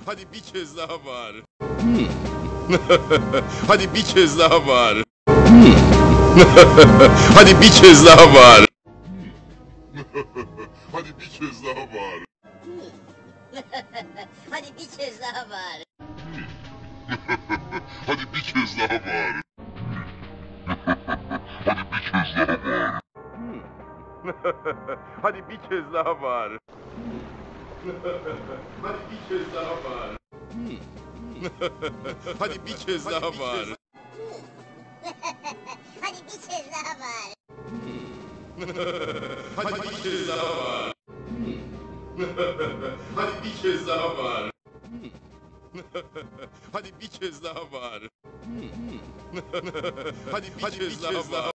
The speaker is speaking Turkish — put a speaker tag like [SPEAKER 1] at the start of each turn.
[SPEAKER 1] Hadi bir kez daha bağır. Hadi bir kez daha bağır. Hadi bir kez daha bağır. Hadi bir kez daha bağır.
[SPEAKER 2] Hadi bir kez daha bağır.
[SPEAKER 1] Hadi bir kez daha bağır. Hadi bir kez daha bağır. Hadi bir kez daha bağır. Hadi bir kez daha bağır.
[SPEAKER 2] Hadi bir kez daha bağır.
[SPEAKER 1] Hadi bir kez daha bağır. Hadi bir kez daha bağır. Hadi bir kez daha bağır. Hadi bir kez daha bağır.